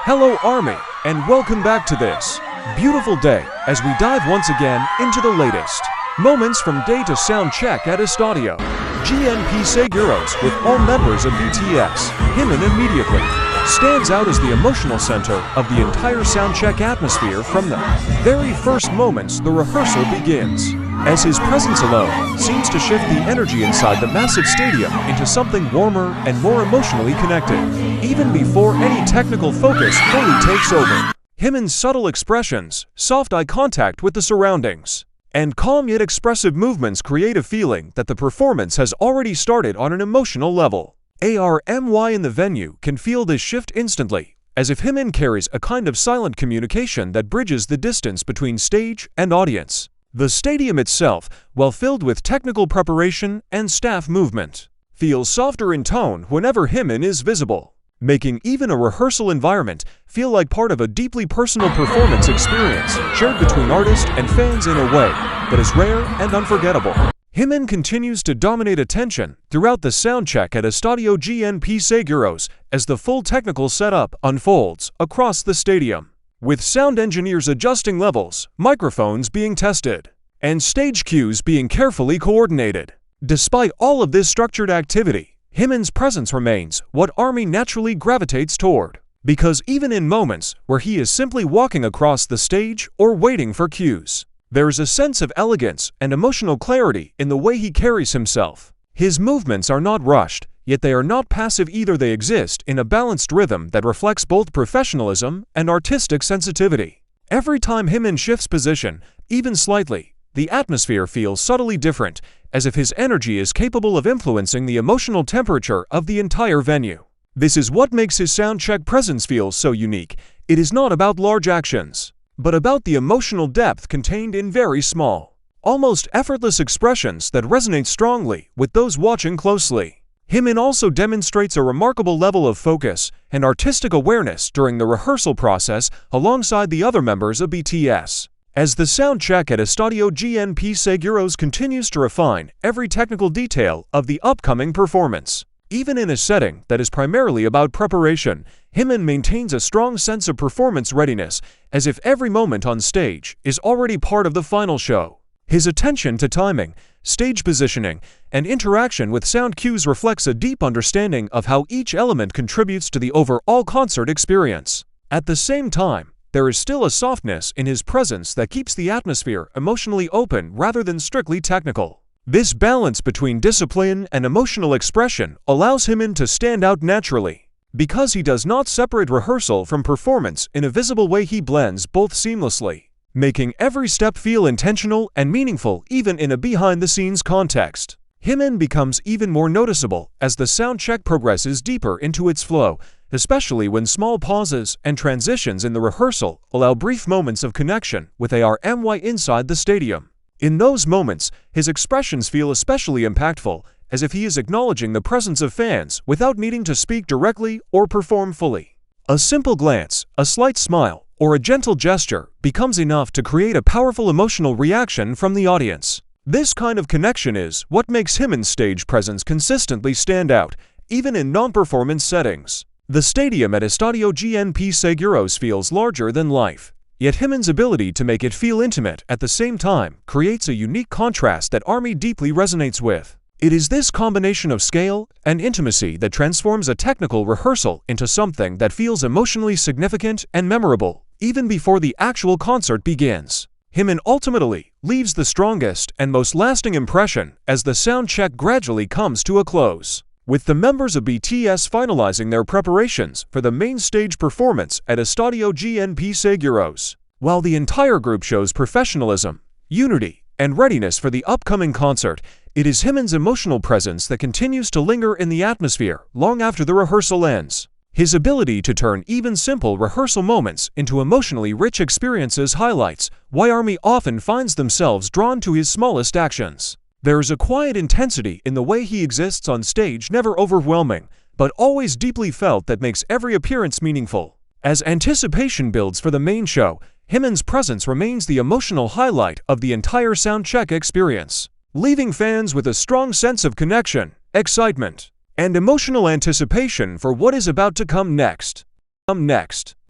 Hello Army, and welcome back to this beautiful day as we dive once again into the latest moments from day to Soundcheck at Estadio GNP Seguros with all members of BTS. Jimin immediately stands out as the emotional center of the entire Soundcheck atmosphere from the very first moments the rehearsal begins, as his presence alone seems to shift the energy inside the massive stadium into something warmer and more emotionally connected, even before any technical focus fully takes over. Jimin's subtle expressions, soft eye contact with the surroundings, and calm yet expressive movements create a feeling that the performance has already started on an emotional level. ARMY in the venue can feel this shift instantly, as if Jimin carries a kind of silent communication that bridges the distance between stage and audience. The stadium itself, while filled with technical preparation and staff movement, feels softer in tone whenever Jimin is visible, making even a rehearsal environment feel like part of a deeply personal performance experience shared between artist and fans in a way that is rare and unforgettable. Jimin continues to dominate attention throughout the soundcheck at Estadio GNP Seguros as the full technical setup unfolds across the stadium, with sound engineers adjusting levels, microphones being tested, and stage cues being carefully coordinated. Despite all of this structured activity, Jimin's presence remains what ARMY naturally gravitates toward, because even in moments where he is simply walking across the stage or waiting for cues, there is a sense of elegance and emotional clarity in the way he carries himself. His movements are not rushed, yet they are not passive either. They exist in a balanced rhythm that reflects both professionalism and artistic sensitivity. Every time Jimin shifts position, even slightly, the atmosphere feels subtly different, as if his energy is capable of influencing the emotional temperature of the entire venue. This is what makes his soundcheck presence feel so unique. It is not about large actions, but about the emotional depth contained in very small, almost effortless expressions that resonate strongly with those watching closely. Jimin also demonstrates a remarkable level of focus and artistic awareness during the rehearsal process alongside the other members of BTS. As the soundcheck at Estadio GNP Seguros continues to refine every technical detail of the upcoming performance, even in a setting that is primarily about preparation, Jimin maintains a strong sense of performance readiness, as if every moment on stage is already part of the final show. His attention to timing, stage positioning, and interaction with sound cues reflects a deep understanding of how each element contributes to the overall concert experience. At the same time, there is still a softness in his presence that keeps the atmosphere emotionally open rather than strictly technical. This balance between discipline and emotional expression allows Jimin to stand out naturally. Because he does not separate rehearsal from performance in a visible way, he blends both seamlessly, making every step feel intentional and meaningful even in a behind-the-scenes context. Jimin becomes even more noticeable as the soundcheck progresses deeper into its flow, especially when small pauses and transitions in the rehearsal allow brief moments of connection with ARMY inside the stadium. In those moments, his expressions feel especially impactful, as if he is acknowledging the presence of fans without needing to speak directly or perform fully. A simple glance, a slight smile, or a gentle gesture becomes enough to create a powerful emotional reaction from the audience. This kind of connection is what makes Jimin's stage presence consistently stand out, even in non-performance settings. The stadium at Estadio GNP Seguros feels larger than life, yet Jimin's ability to make it feel intimate at the same time creates a unique contrast that ARMY deeply resonates with. It is this combination of scale and intimacy that transforms a technical rehearsal into something that feels emotionally significant and memorable, even before the actual concert begins. Jimin ultimately leaves the strongest and most lasting impression as the soundcheck gradually comes to a close, with the members of BTS finalizing their preparations for the main stage performance at Estadio GNP Seguros. While the entire group shows professionalism, unity, and readiness for the upcoming concert, it is Jimin's emotional presence that continues to linger in the atmosphere long after the rehearsal ends. His ability to turn even simple rehearsal moments into emotionally rich experiences highlights why ARMY often finds themselves drawn to his smallest actions. There is a quiet intensity in the way he exists on stage, never overwhelming, but always deeply felt, that makes every appearance meaningful. As anticipation builds for the main show, Jimin's presence remains the emotional highlight of the entire soundcheck experience, leaving fans with a strong sense of connection, excitement, and emotional anticipation for what is about to come next.